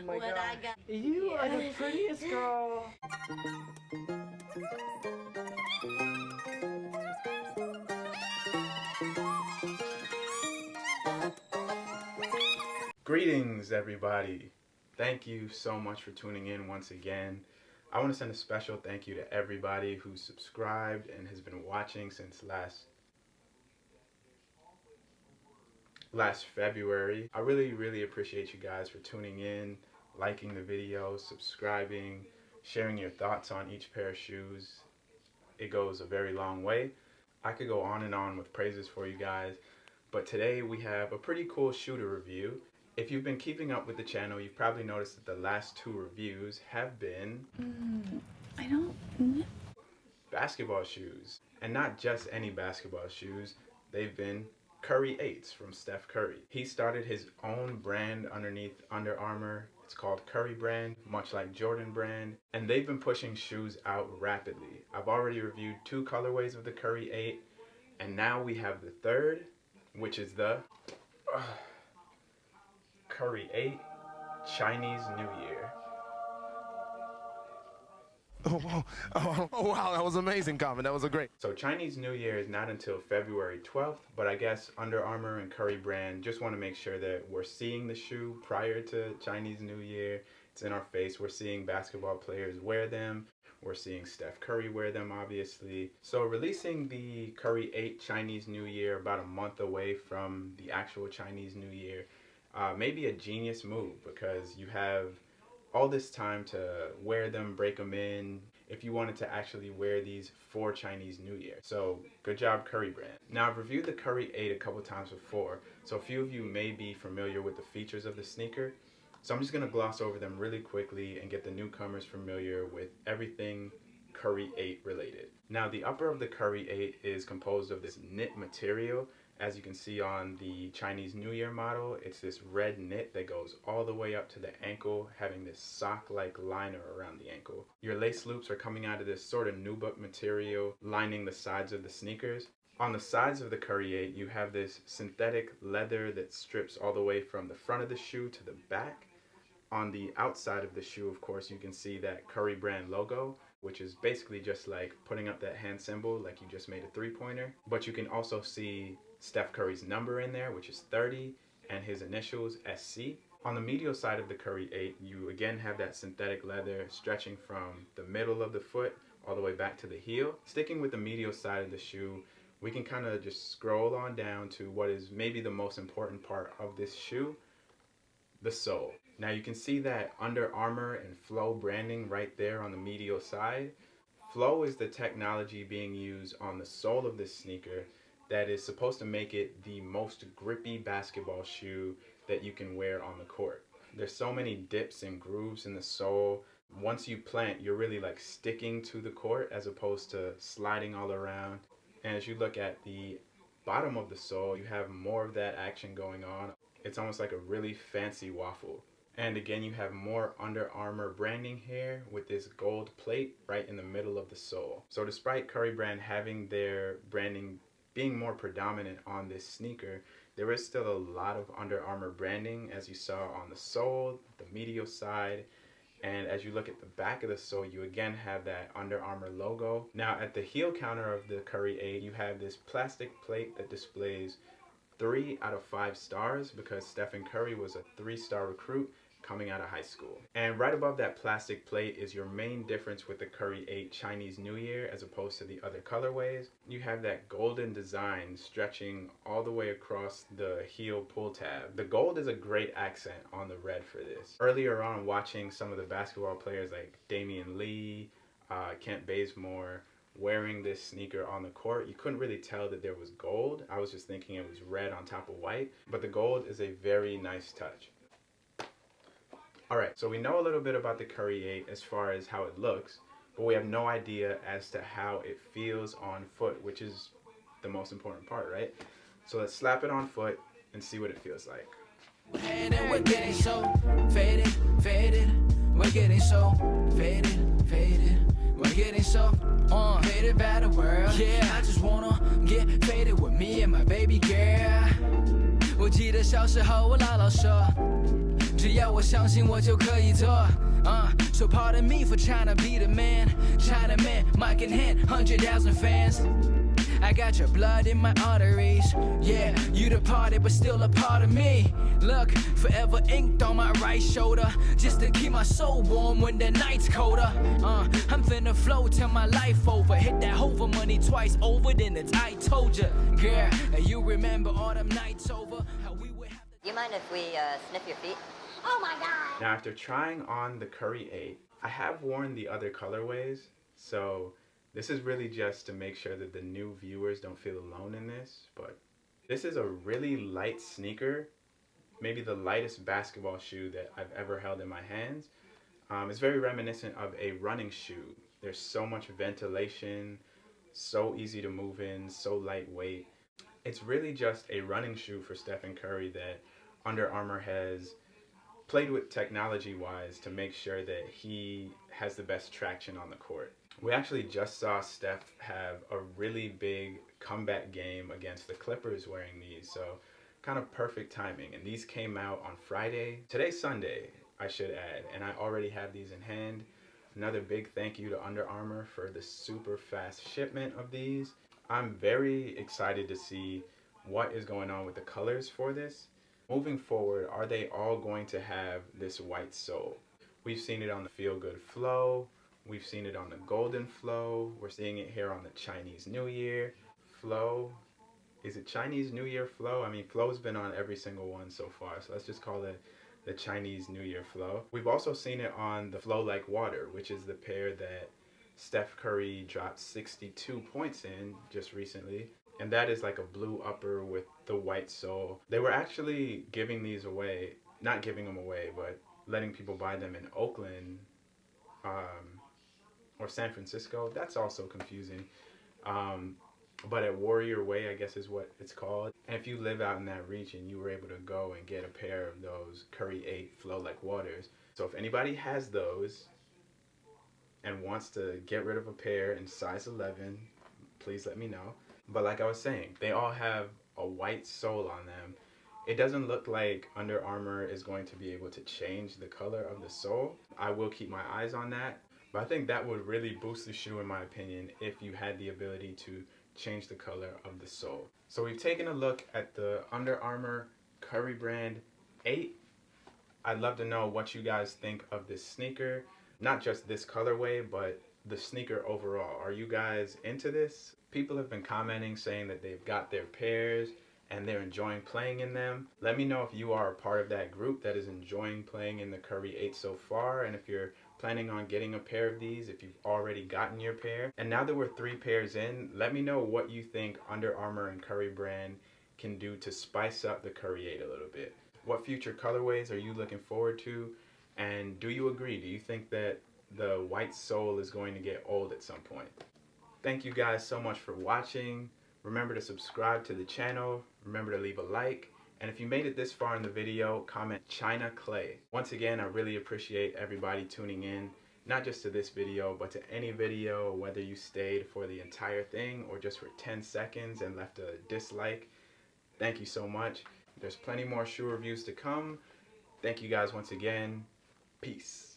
my what God. I got. You are the prettiest girl. Greetings, everybody. Thank you so much for tuning in once again. I want to send a special thank you to everybody who's subscribed and has been watching since last February. I really appreciate you guys for tuning in, liking the video, subscribing, sharing your thoughts on each pair of shoes. It goes a very long way. I could go on and on with praises for you guys, but today we have a pretty cool shoe to review. If you've been keeping up with the channel, you've probably noticed that the last two reviews have been basketball shoes. And not just any basketball shoes, they've been Curry 8s from Steph Curry. He started his own brand underneath Under Armour. It's called Curry brand, much like Jordan brand, and they've been pushing shoes out rapidly. I've already reviewed 2 colorways of the Curry 8, and now we have the third, which is the Curry 8 Chinese New Year. Oh, wow, that was amazing, Calvin. That was a great. So Chinese New Year is not until February 12th, but I guess Under Armour and Curry brand just want to make sure that we're seeing the shoe prior to Chinese New Year. It's in our face. We're seeing basketball players wear them. We're seeing Steph Curry wear them, obviously. So releasing the Curry 8 Chinese New Year about a month away from the actual Chinese New Year may be a genius move, because you have all this time to wear them, break them in, if you wanted to actually wear these for Chinese New Year. So good job, Curry brand. Now, I've reviewed the Curry 8 a couple times before, so a few of you may be familiar with the features of the sneaker. So I'm just gonna gloss over them really quickly and get the newcomers familiar with everything Curry 8 related. Now, the upper of the Curry 8 is composed of this knit material. As you can see on the Chinese New Year model, it's this red knit that goes all the way up to the ankle, having this sock-like liner around the ankle. Your lace loops are coming out of this sort of nubuck material, lining the sides of the sneakers. On the sides of the Curry 8, you have this synthetic leather that strips all the way from the front of the shoe to the back. On the outside of the shoe, of course, you can see that Curry brand logo, which is basically just like putting up that hand symbol like you just made a three-pointer. But you can also see Steph Curry's number in there, which is 30, and his initials, SC. On the medial side of the Curry 8, you again have that synthetic leather stretching from the middle of the foot all the way back to the heel. Sticking with the medial side of the shoe, we can kind of just scroll on down to what is maybe the most important part of this shoe, the sole. Now you can see that Under Armour and Flow branding right there on the medial side. Flow is the technology being used on the sole of this sneaker that is supposed to make it the most grippy basketball shoe that you can wear on the court. There's so many dips and grooves in the sole. Once you plant, you're really like sticking to the court as opposed to sliding all around. And as you look at the bottom of the sole, you have more of that action going on. It's almost like a really fancy waffle. And again, you have more Under Armour branding here with this gold plate right in the middle of the sole. So despite Curry brand having their branding being more predominant on this sneaker, there is still a lot of Under Armour branding, as you saw on the sole, the medial side, and as you look at the back of the sole, you again have that Under Armour logo. Now at the heel counter of the Curry 8, you have this plastic plate that displays 3 out of 5 stars, because Stephen Curry was a 3-star recruit coming out of high school. And right above that plastic plate is your main difference with the Curry 8 Chinese New Year as opposed to the other colorways. You have that golden design stretching all the way across the heel pull tab. The gold is a great accent on the red for this. Earlier on, watching some of the basketball players like Damian Lee, Kent Bazemore, wearing this sneaker on the court, you couldn't really tell that there was gold. I was just thinking it was red on top of white, but the gold is a very nice touch. Alright, so we know a little bit about the Curry 8 as far as how it looks, but we have no idea as to how it feels on foot, which is the most important part, right? So let's slap it on foot and see what it feels like. And we're getting so faded, faded. We're getting so faded, faded. We're getting so faded by the world. Yeah, I just wanna get faded with me and my baby girl. 我记得小时候我姥姥说，只只要我相信我就可以做。So pardon me for trying to be the man, Chinaman, mic in hand, 100,000 fans. I got your blood in my arteries. Yeah, you departed, but still a part of me. Look, forever inked on my right shoulder, just to keep my soul warm when the night's colder. I'm finna flow till my life over. Hit that hover money twice over, then it's I told ya. Girl, you remember all them nights over? How we would have to. Do you mind if we sniff your feet? Oh my god! Now, after trying on the Curry 8, I have worn the other colorways, so this is really just to make sure that the new viewers don't feel alone in this, but this is a really light sneaker, maybe the lightest basketball shoe that I've ever held in my hands. It's very reminiscent of a running shoe. There's so much ventilation, so easy to move in, so lightweight. It's really just a running shoe for Stephen Curry that Under Armour has played with technology-wise to make sure that he has the best traction on the court. We actually just saw Steph have a really big comeback game against the Clippers wearing these, so kind of perfect timing. And these came out on Friday. Today's Sunday, I should add, and I already have these in hand. Another big thank you to Under Armour for the super fast shipment of these. I'm very excited to see what is going on with the colors for this. Moving forward, are they all going to have this white sole? We've seen it on the Feel Good Flow. We've seen it on the Golden Flow. We're seeing it here on the Chinese New Year Flow. Is it Chinese New Year Flow? I mean, Flow's been on every single one so far, so let's just call it the Chinese New Year Flow. We've also seen it on the Flow Like Water, which is the pair that Steph Curry dropped 62 points in just recently. And that is like a blue upper with the white sole. They were actually giving these away, not giving them away, but letting people buy them in Oakland or San Francisco. That's also confusing. But at Warrior Way, I guess is what it's called. And if you live out in that region, you were able to go and get a pair of those Curry 8 Flow Like Waters. So if anybody has those and wants to get rid of a pair in size 11, please let me know. But like I was saying, they all have a white sole on them. It doesn't look like Under Armour is going to be able to change the color of the sole. I will keep my eyes on that. But I think that would really boost the shoe, in my opinion, if you had the ability to change the color of the sole. So we've taken a look at the Under Armour Curry brand 8. I'd love to know what you guys think of this sneaker. Not just this colorway, but the sneaker overall. Are you guys into this? People have been commenting saying that they've got their pairs and they're enjoying playing in them. Let me know if you are a part of that group that is enjoying playing in the Curry 8 so far, and if you're planning on getting a pair of these, if you've already gotten your pair. And now that we're 3 pairs in, let me know what you think Under Armour and Curry brand can do to spice up the Curry 8 a little bit. What future colorways are you looking forward to? And do you agree? Do you think that the white sole is going to get old at some point? Thank you guys so much for watching. Remember to subscribe to the channel. Remember to leave a like. And if you made it this far in the video, comment China Clay. Once again, I really appreciate everybody tuning in, not just to this video, but to any video, whether you stayed for the entire thing or just for 10 seconds and left a dislike. Thank you so much. There's plenty more shoe reviews to come. Thank you guys once again. Peace.